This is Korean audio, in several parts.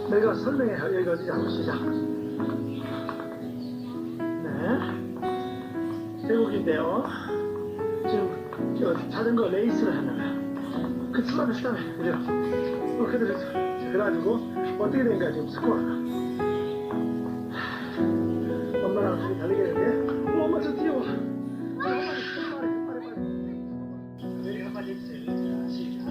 내가 설명해. 여기 어디지? 한번 시작. 네. 제국인데요. 지금 저 자전거 레이스를 하는 그 수많은 시간에 그죠? 그대로 그래가지고 어떻게 된가 지금 스코어가. 엄마랑 둘이 달리게 되는데 엄마 저 뛰어와. 엄마 빨리. 여기 한마디 해주세요. 자, 시작.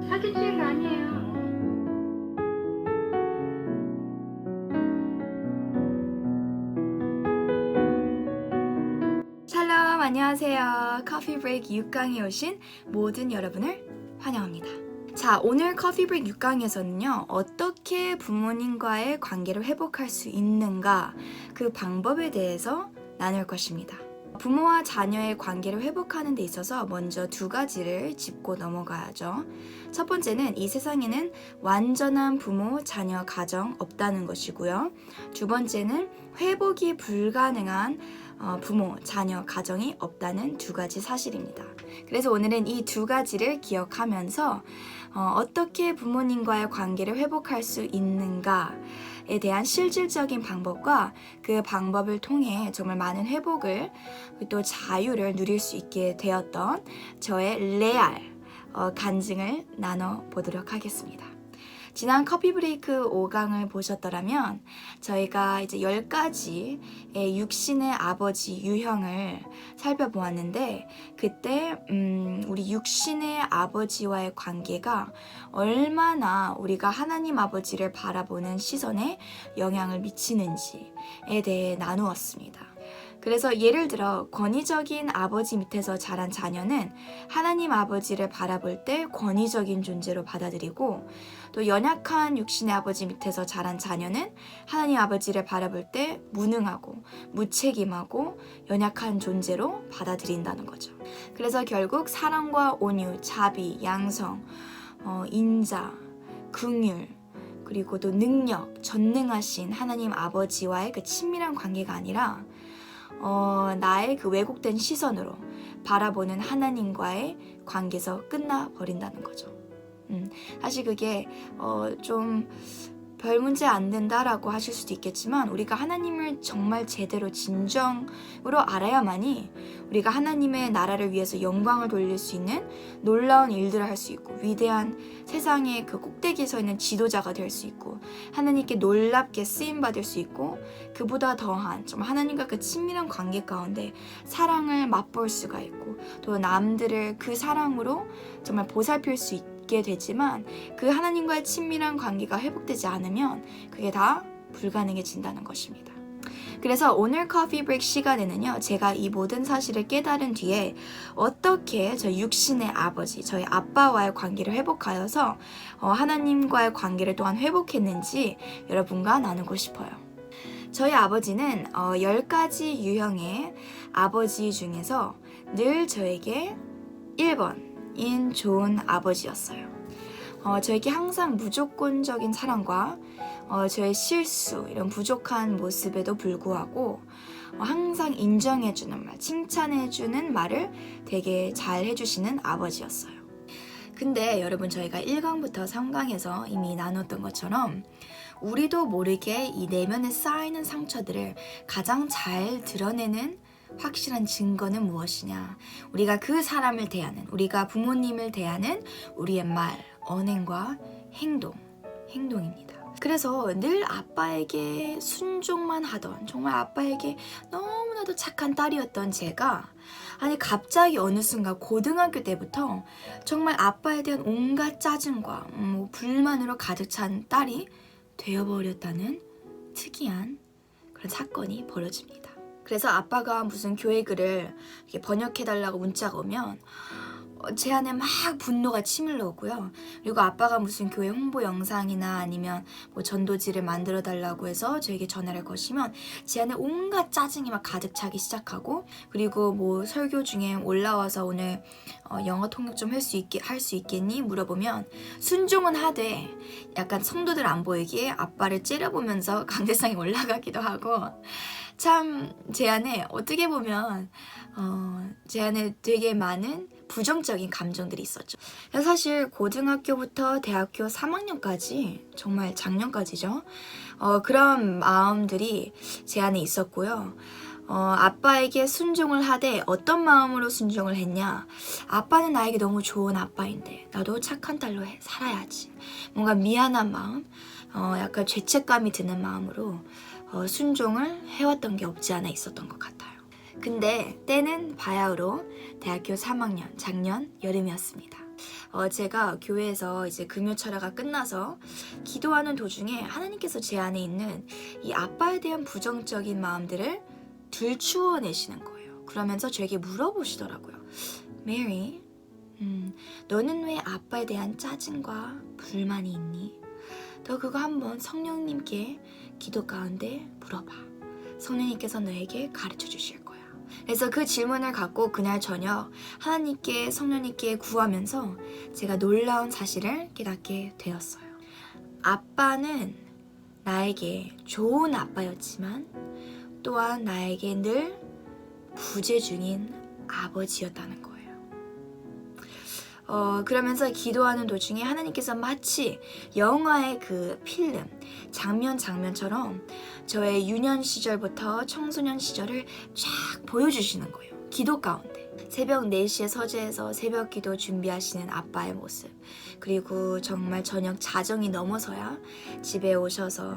사기 찍은 거 아니에요. 샬롬, 안녕하세요. 커피 브레이크 6강에 오신 모든 여러분을 환영합니다. 자, 오늘 커피 브레이크 6강에서는요, 어떻게 부모님과의 관계를 회복할 수 있는가, 그 방법에 대해서 나눌 것입니다. 부모와 자녀의 관계를 회복하는 데 있어서 먼저 두 가지를 짚고 넘어가야죠. 첫 번째는 이 세상에는 완전한 부모, 자녀, 가정 없다는 것이고요. 두 번째는 회복이 불가능한 부모, 자녀, 가정이 없다는 두 가지 사실입니다. 그래서 오늘은 이 두 가지를 기억하면서 어떻게 부모님과의 관계를 회복할 수 있는가에 대한 실질적인 방법과 그 방법을 통해 정말 많은 회복을 또 자유를 누릴 수 있게 되었던 저의 레알 간증을 나눠보도록 하겠습니다. 지난 커피 브레이크 5강을 보셨더라면 저희가 이제 10가지의 육신의 아버지 유형을 살펴보았는데 그때 우리 육신의 아버지와의 관계가 얼마나 우리가 하나님 아버지를 바라보는 시선에 영향을 미치는지에 대해 나누었습니다. 그래서 예를 들어 권위적인 아버지 밑에서 자란 자녀는 하나님 아버지를 바라볼 때 권위적인 존재로 받아들이고 또 연약한 육신의 아버지 밑에서 자란 자녀는 하나님 아버지를 바라볼 때 무능하고 무책임하고 연약한 존재로 받아들인다는 거죠. 그래서 결국 사랑과 온유, 자비, 양성, 인자, 긍휼 그리고 또 능력, 전능하신 하나님 아버지와의 그 친밀한 관계가 아니라 나의 그 왜곡된 시선으로 바라보는 하나님과의 관계에서 끝나버린다는 거죠. 사실 그게 좀 별 문제 안 된다라고 하실 수도 있겠지만 우리가 하나님을 정말 제대로 진정으로 알아야만이 우리가 하나님의 나라를 위해서 영광을 돌릴 수 있는 놀라운 일들을 할 수 있고 위대한 세상의 그 꼭대기에 서 있는 지도자가 될 수 있고 하나님께 놀랍게 쓰임받을 수 있고 그보다 더한 정말 하나님과 그 친밀한 관계 가운데 사랑을 맛볼 수가 있고 또 남들을 그 사랑으로 정말 보살필 수 있게 되지만 그 하나님과의 친밀한 관계가 회복되지 않으면 그게 다 불가능해진다는 것입니다. 그래서 오늘 커피 브레이크 시간에는요, 제가 이 모든 사실을 깨달은 뒤에 어떻게 저 육신의 아버지, 저희 아빠와의 관계를 회복하여서 하나님과의 관계를 또한 회복했는지 여러분과 나누고 싶어요. 저희 아버지는 10가지 유형의 아버지 중에서 늘 저에게 1번인 좋은 아버지였어요. 저에게 항상 무조건적인 사랑과 저의 실수, 이런 부족한 모습에도 불구하고 항상 인정해주는 말, 칭찬해주는 말을 되게 잘 해주시는 아버지였어요. 근데 여러분 저희가 1강부터 3강에서 이미 나눴던 것처럼 우리도 모르게 이 내면에 쌓이는 상처들을 가장 잘 드러내는 확실한 증거는 무엇이냐? 우리가 그 사람을 대하는, 우리가 부모님을 대하는 우리의 말, 언행과 행동입니다. 그래서 늘 아빠에게 순종만 하던 정말 아빠에게 너무나도 착한 딸이었던 제가 갑자기 어느 순간 고등학교 때부터 정말 아빠에 대한 온갖 짜증과 불만으로 가득 찬 딸이 되어버렸다는 특이한 그런 사건이 벌어집니다. 그래서 아빠가 무슨 교회 글을 이렇게 번역해달라고 문자가 오면 제 안에 막 분노가 치밀러 오고요. 그리고 아빠가 무슨 교회 홍보 영상이나 아니면 뭐 전도지를 만들어 달라고 해서 저에게 전화를 거시면 제 안에 온갖 짜증이 막 가득 차기 시작하고, 그리고 뭐 설교 중에 올라와서 오늘 영어 통역 좀 할 수 있겠니? 물어보면 순종은 하되 약간 성도들 안 보이게 아빠를 째려보면서 강대상이 올라가기도 하고, 참 제 안에 어떻게 보면 제 안에 되게 많은 부정적인 감정들이 있었죠. 사실 고등학교부터 대학교 3학년까지, 정말 작년까지죠. 그런 마음들이 제 안에 있었고요. 아빠에게 순종을 하되 어떤 마음으로 순종을 했냐? 아빠는 나에게 너무 좋은 아빠인데 나도 착한 딸로 살아야지. 뭔가 미안한 마음, 약간 죄책감이 드는 마음으로 순종을 해왔던 게 없지 않아 있었던 것 같아요. 근데 때는 바야흐로 대학교 3학년 작년 여름이었습니다. 제가 교회에서 이제 금요철야가 끝나서 기도하는 도중에 하나님께서 제 안에 있는 이 아빠에 대한 부정적인 마음들을 들추어내시는 거예요. 그러면서 저에게 물어보시더라고요. 메리, 너는 왜 아빠에 대한 짜증과 불만이 있니? 너 그거 한번 성령님께 기도 가운데 물어봐. 성령님께서 너에게 가르쳐 주실 거야. 그래서 그 질문을 갖고 그날 저녁 하나님께, 성령님께 구하면서 제가 놀라운 사실을 깨닫게 되었어요. 아빠는 나에게 좋은 아빠였지만 또한 나에게 늘 부재 중인 아버지였다는 거예요. 그러면서 기도하는 도중에 하나님께서 마치 영화의 그 필름, 장면처럼 저의 유년 시절부터 청소년 시절을 쫙 보여주시는 거예요. 기도 가운데. 새벽 4시에 서재에서 새벽 기도 준비하시는 아빠의 모습, 그리고 정말 저녁 자정이 넘어서야 집에 오셔서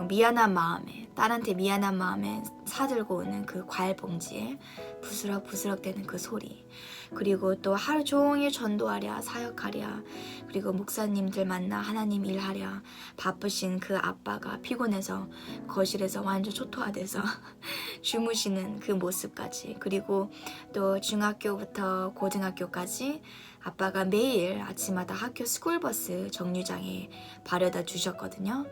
미안한 마음에, 딸한테 미안한 마음에 사들고 오는 그 과일 봉지에 부스럭부스럭 대는 그 소리, 그리고 또 하루 종일 전도하랴 사역하랴, 그리고 목사님들 만나 하나님 일하랴 바쁘신 그 아빠가 피곤해서 거실에서 완전 초토화돼서 주무시는 그 모습까지, 그리고 또 중학교부터 고등학교까지 아빠가 매일 아침마다 학교 스쿨버스 정류장에 바래다 주셨거든요.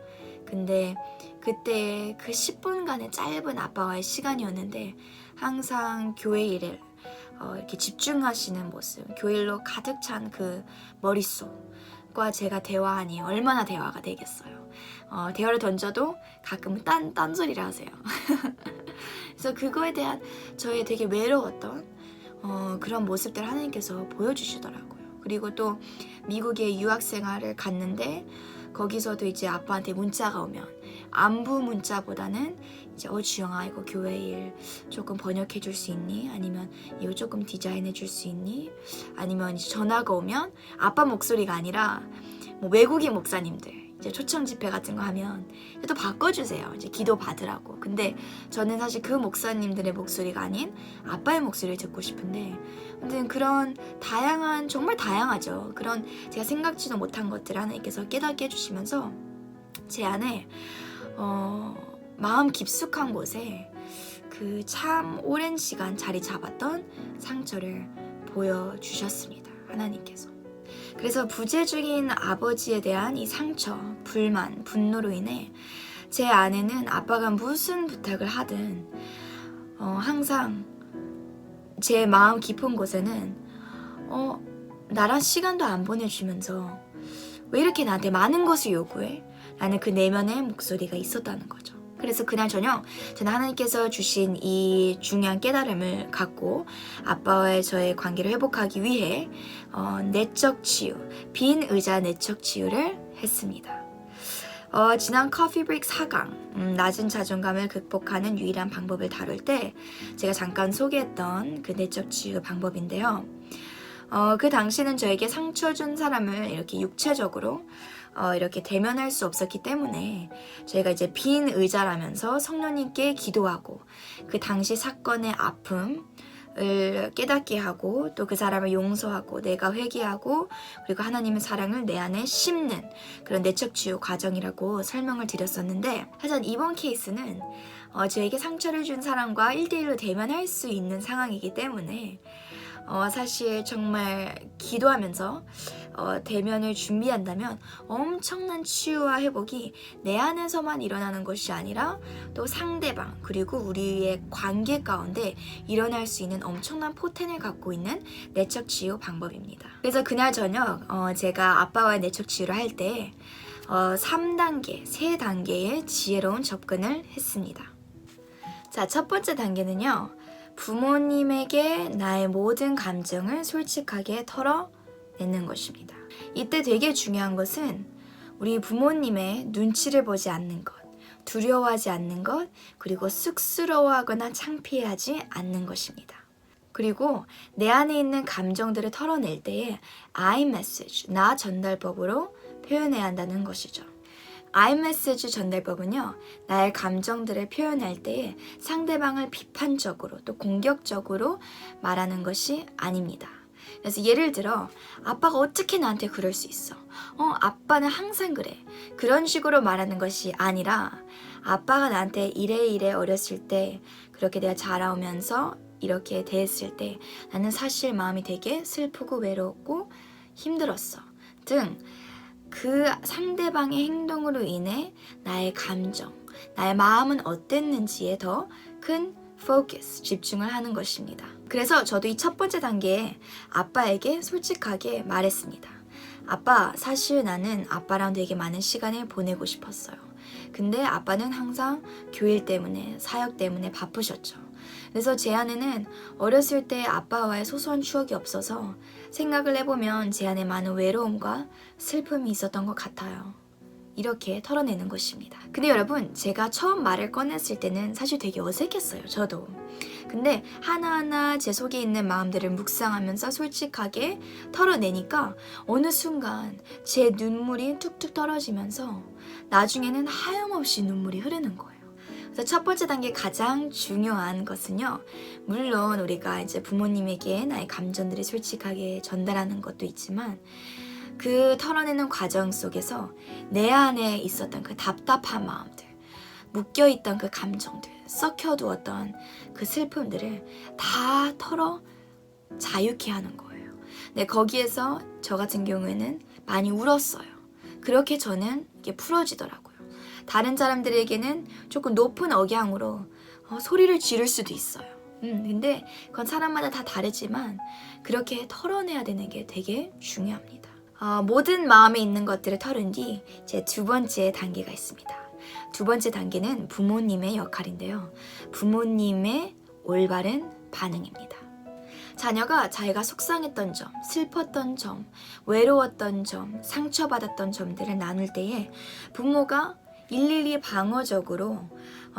근데 그때 그 10분간의 짧은 아빠와의 시간이었는데 항상 교회 일에 이렇게 집중하시는 모습, 교회 일로 가득 찬 그 머릿속과 제가 대화하니 얼마나 대화가 되겠어요. 대화를 던져도 가끔은 딴소리를 하세요. 그래서 그거에 대한 저의 되게 외로웠던 그런 모습들 하나님께서 보여주시더라고요. 그리고 또 미국에 유학생활을 갔는데 거기서도 이제 아빠한테 문자가 오면 안부 문자보다는 이제 주영아 이거 교회 일 조금 번역해 줄 수 있니? 아니면 이거 조금 디자인해 줄 수 있니? 아니면 이제 전화가 오면 아빠 목소리가 아니라 뭐 외국인 목사님들 이제 초청 집회 같은 거 하면 또 바꿔주세요. 이제 기도 받으라고. 근데 저는 사실 그 목사님들의 목소리가 아닌 아빠의 목소리를 듣고 싶은데, 아무튼 그런 다양한, 정말 다양하죠. 그런 제가 생각지도 못한 것들을 하나님께서 깨닫게 해주시면서 제 안에 마음 깊숙한 곳에 그 참 오랜 시간 자리 잡았던 상처를 보여주셨습니다. 하나님께서. 그래서 부재 중인 아버지에 대한 이 상처, 불만, 분노로 인해 제 안에는 아빠가 무슨 부탁을 하든 항상 제 마음 깊은 곳에는 나랑 시간도 안 보내주면서 왜 이렇게 나한테 많은 것을 요구해? 라는 그 내면의 목소리가 있었다는 거죠. 그래서 그날 저녁 저는 하나님께서 주신 이 중요한 깨달음을 갖고 아빠와의 저의 관계를 회복하기 위해 내적 치유, 빈 의자 내적 치유를 했습니다. 지난 커피 브레이크 4강 낮은 자존감을 극복하는 유일한 방법을 다룰 때 제가 잠깐 소개했던 그 내적 치유 방법인데요. 그 당시는 저에게 상처 준 사람을 이렇게 육체적으로 이렇게 대면할 수 없었기 때문에 저희가 이제 빈 의자라면서 성령님께 기도하고 그 당시 사건의 아픔을 깨닫게 하고 또 그 사람을 용서하고 내가 회개하고 그리고 하나님의 사랑을 내 안에 심는 그런 내적 치유 과정이라고 설명을 드렸었는데, 하지만 이번 케이스는 저에게 상처를 준 사람과 1대1로 대면할 수 있는 상황이기 때문에 사실 정말 기도하면서 대면을 준비한다면 엄청난 치유와 회복이 내 안에서만 일어나는 것이 아니라 또 상대방 그리고 우리의 관계 가운데 일어날 수 있는 엄청난 포텐을 갖고 있는 내적 치유 방법입니다. 그래서 그날 저녁 제가 아빠와의 내적 치유를 할 때 3단계, 3단계의 지혜로운 접근을 했습니다. 자, 첫 번째 단계는요. 부모님에게 나의 모든 감정을 솔직하게 털어내는 것입니다. 이때 되게 중요한 것은 우리 부모님의 눈치를 보지 않는 것, 두려워하지 않는 것, 그리고 쑥스러워하거나 창피하지 않는 것입니다. 그리고 내 안에 있는 감정들을 털어낼 때에 I message, 나 전달법으로 표현해야 한다는 것이죠. iMessage 전달법은요, 나의 감정들을 표현할 때에 상대방을 비판적으로 또 공격적으로 말하는 것이 아닙니다. 그래서 예를 들어, 아빠가 어떻게 나한테 그럴 수 있어? 아빠는 항상 그래. 그런 식으로 말하는 것이 아니라, 아빠가 나한테 이래 어렸을 때 그렇게 내가 자라오면서 이렇게 대했을 때 나는 사실 마음이 되게 슬프고 외롭고 힘들었어. 등 그 상대방의 행동으로 인해 나의 감정, 나의 마음은 어땠는지에 더 큰 포커스, 집중을 하는 것입니다. 그래서 저도 이 첫 번째 단계에 아빠에게 솔직하게 말했습니다. 아빠, 사실 나는 아빠랑 되게 많은 시간을 보내고 싶었어요. 근데 아빠는 항상 교일 때문에, 사역 때문에 바쁘셨죠. 그래서 제 안에는 어렸을 때 아빠와의 소소한 추억이 없어서 생각을 해보면 제 안에 많은 외로움과 슬픔이 있었던 것 같아요. 이렇게 털어내는 것입니다. 근데 여러분, 제가 처음 말을 꺼냈을 때는 사실 되게 어색했어요. 저도. 근데 하나하나 제 속에 있는 마음들을 묵상하면서 솔직하게 털어내니까 어느 순간 제 눈물이 툭툭 떨어지면서 나중에는 하염없이 눈물이 흐르는 거예요. 그래서 첫 번째 단계 가장 중요한 것은요. 물론 우리가 이제 부모님에게 나의 감정들을 솔직하게 전달하는 것도 있지만 그 털어내는 과정 속에서 내 안에 있었던 그 답답한 마음들, 묶여있던 그 감정들, 썩혀두었던 그 슬픔들을 다 털어 자유케 하는 거예요. 네, 거기에서 저 같은 경우에는 많이 울었어요. 그렇게 저는 이게 풀어지더라고요. 다른 사람들에게는 조금 높은 억양으로 소리를 지를 수도 있어요. 근데 그건 사람마다 다 다르지만 그렇게 털어내야 되는 게 되게 중요합니다. 모든 마음에 있는 것들을 털은 뒤 제 두 번째 단계가 있습니다. 두 번째 단계는 부모님의 역할인데요. 부모님의 올바른 반응입니다. 자녀가 자기가 속상했던 점, 슬펐던 점, 외로웠던 점, 상처받았던 점들을 나눌 때에 부모가 일일이 방어적으로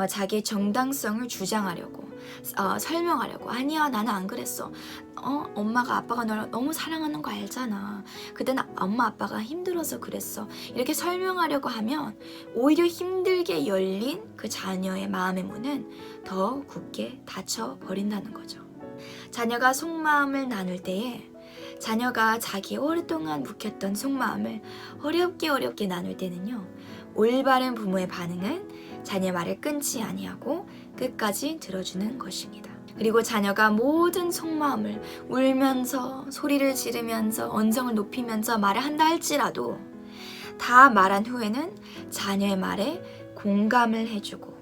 자기의 정당성을 주장하려고 설명하려고 아니야 나는 안 그랬어 엄마가 아빠가 널 너무 사랑하는 거 알잖아 그때는 엄마 아빠가 힘들어서 그랬어 이렇게 설명하려고 하면 오히려 힘들게 열린 그 자녀의 마음의 문은 더 굳게 닫혀버린다는 거죠. 자녀가 속마음을 나눌 때에 자녀가 자기 오랫동안 묵혔던 속마음을 어렵게 나눌 때는요 올바른 부모의 반응은 자녀의 말을 끊지 아니하고 끝까지 들어주는 것입니다. 그리고 자녀가 모든 속마음을 울면서 소리를 지르면서 언성을 높이면서 말을 한다 할지라도 다 말한 후에는 자녀의 말에 공감을 해주고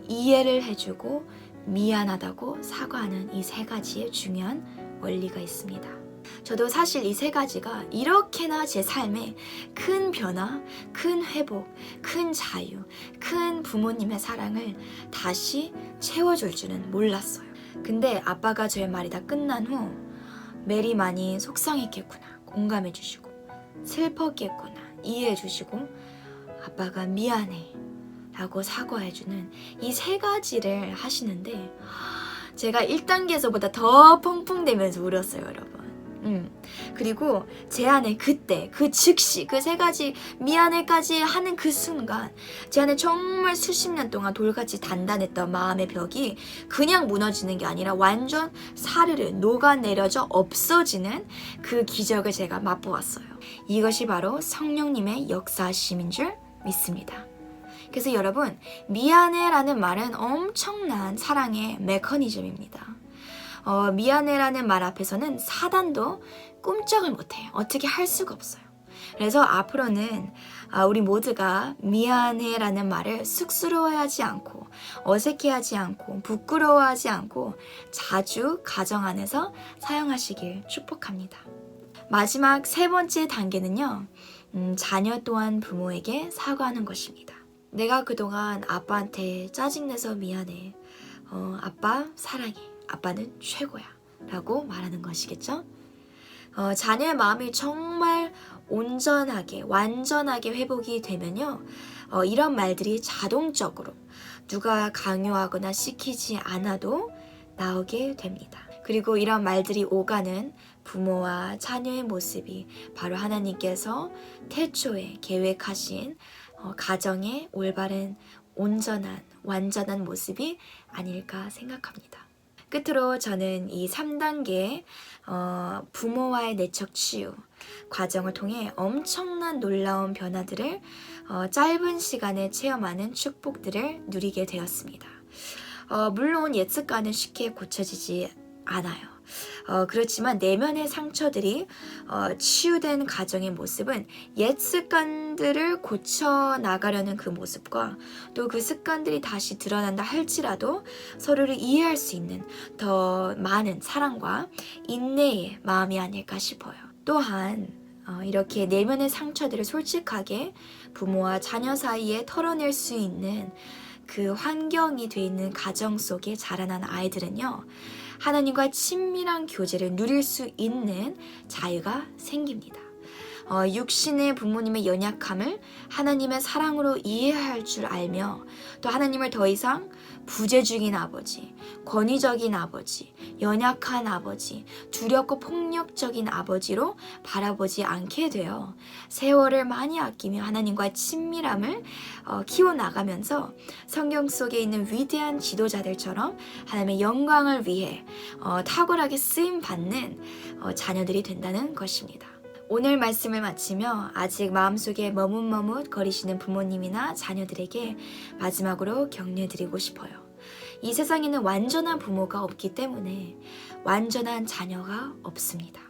이해를 해주고 미안하다고 사과하는 이 세 가지의 중요한 원리가 있습니다. 저도 사실 이 세 가지가 이렇게나 제 삶에 큰 변화, 큰 회복, 큰 자유, 큰 부모님의 사랑을 다시 채워줄 줄은 몰랐어요. 근데 아빠가 저의 말이 다 끝난 후 메리 많이 속상했겠구나, 공감해 주시고 슬펐겠구나, 이해해 주시고 아빠가 미안해 라고 사과해 주는 이 세 가지를 하시는데 제가 1단계에서보다 더 펑펑대면서 울었어요, 여러분. 그리고 제 안에 그때 그 즉시 그 세 가지 미안해까지 하는 그 순간 제 안에 정말 수십 년 동안 돌같이 단단했던 마음의 벽이 그냥 무너지는 게 아니라 완전 사르르 녹아내려져 없어지는 그 기적을 제가 맛보았어요. 이것이 바로 성령님의 역사하심인 줄 믿습니다. 그래서 여러분 미안해라는 말은 엄청난 사랑의 메커니즘입니다. 미안해라는 말 앞에서는 사단도 꿈쩍을 못해요. 어떻게 할 수가 없어요. 그래서 앞으로는 우리 모두가 미안해라는 말을 쑥스러워하지 않고 어색해하지 않고 부끄러워하지 않고 자주 가정 안에서 사용하시길 축복합니다. 마지막 세 번째 단계는요. 자녀 또한 부모에게 사과하는 것입니다. 내가 그동안 아빠한테 짜증내서 미안해. 아빠 사랑해. 아빠는 최고야. 라고 말하는 것이겠죠? 자녀의 마음이 정말 온전하게 완전하게 회복이 되면요. 이런 말들이 자동적으로 누가 강요하거나 시키지 않아도 나오게 됩니다. 그리고 이런 말들이 오가는 부모와 자녀의 모습이 바로 하나님께서 태초에 계획하신 가정의 올바른 온전한 완전한 모습이 아닐까 생각합니다. 끝으로 저는 이 3단계 부모와의 내적 치유 과정을 통해 엄청난 놀라운 변화들을 짧은 시간에 체험하는 축복들을 누리게 되었습니다. 물론 옛 습관은 쉽게 고쳐지지 않아요. 그렇지만 내면의 상처들이 치유된 가정의 모습은 옛 습관들을 고쳐 나가려는 그 모습과 또 그 습관들이 다시 드러난다 할지라도 서로를 이해할 수 있는 더 많은 사랑과 인내의 마음이 아닐까 싶어요. 또한 이렇게 내면의 상처들을 솔직하게 부모와 자녀 사이에 털어낼 수 있는 그 환경이 돼 있는 가정 속에 자라난 아이들은요. 하나님과 친밀한 교제를 누릴 수 있는 자유가 생깁니다. 육신의 부모님의 연약함을 하나님의 사랑으로 이해할 줄 알며 또 하나님을 더 이상 부재중인 아버지, 권위적인 아버지, 연약한 아버지, 두렵고 폭력적인 아버지로 바라보지 않게 되어 세월을 많이 아끼며 하나님과 친밀함을 키워나가면서 성경 속에 있는 위대한 지도자들처럼 하나님의 영광을 위해 탁월하게 쓰임받는 자녀들이 된다는 것입니다. 오늘 말씀을 마치며 아직 마음속에 머뭇머뭇 거리시는 부모님이나 자녀들에게 마지막으로 격려드리고 싶어요. 이 세상에는 완전한 부모가 없기 때문에 완전한 자녀가 없습니다.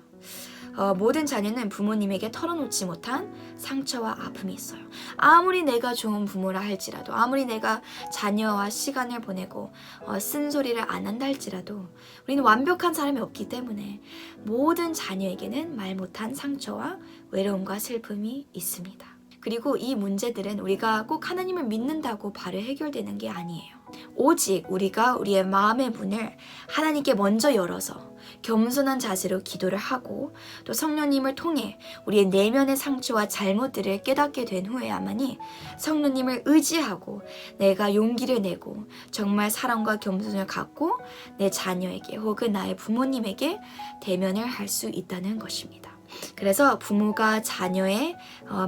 모든 자녀는 부모님에게 털어놓지 못한 상처와 아픔이 있어요. 아무리 내가 좋은 부모라 할지라도 아무리 내가 자녀와 시간을 보내고 쓴소리를 안 한다 할지라도 우리는 완벽한 사람이 없기 때문에 모든 자녀에게는 말 못한 상처와 외로움과 슬픔이 있습니다. 그리고 이 문제들은 우리가 꼭 하나님을 믿는다고 바로 해결되는 게 아니에요. 오직 우리가 우리의 마음의 문을 하나님께 먼저 열어서 겸손한 자세로 기도를 하고 또 성령님을 통해 우리의 내면의 상처와 잘못들을 깨닫게 된 후에야만이 성령님을 의지하고 내가 용기를 내고 정말 사랑과 겸손을 갖고 내 자녀에게 혹은 나의 부모님에게 대면을 할 수 있다는 것입니다. 그래서 부모가 자녀의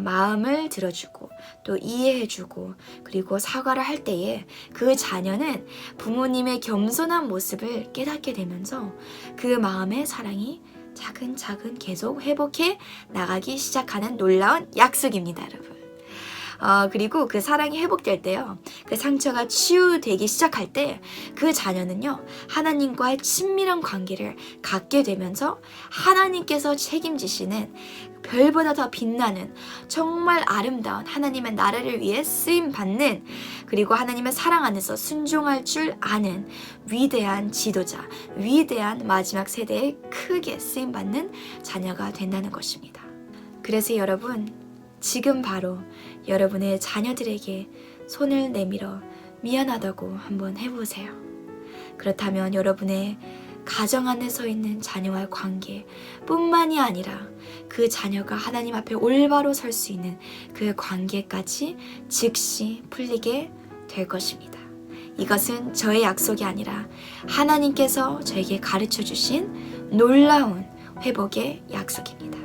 마음을 들어주고 또 이해해주고 그리고 사과를 할 때에 그 자녀는 부모님의 겸손한 모습을 깨닫게 되면서 그 마음의 사랑이 차근차근 계속 회복해 나가기 시작하는 놀라운 약속입니다, 여러분. 그리고 그 사랑이 회복될 때요. 그 상처가 치유되기 시작할 때 그 자녀는요. 하나님과의 친밀한 관계를 갖게 되면서 하나님께서 책임지시는 별보다 더 빛나는 정말 아름다운 하나님의 나라를 위해 쓰임받는 그리고 하나님의 사랑 안에서 순종할 줄 아는 위대한 지도자, 위대한 마지막 세대에 크게 쓰임받는 자녀가 된다는 것입니다. 그래서 여러분 지금 바로 여러분의 자녀들에게 손을 내밀어 미안하다고 한번 해보세요. 그렇다면 여러분의 가정 안에 서 있는 자녀와의 관계 뿐만이 아니라 그 자녀가 하나님 앞에 올바로 설 수 있는 그 관계까지 즉시 풀리게 될 것입니다. 이것은 저의 약속이 아니라 하나님께서 저에게 가르쳐 주신 놀라운 회복의 약속입니다.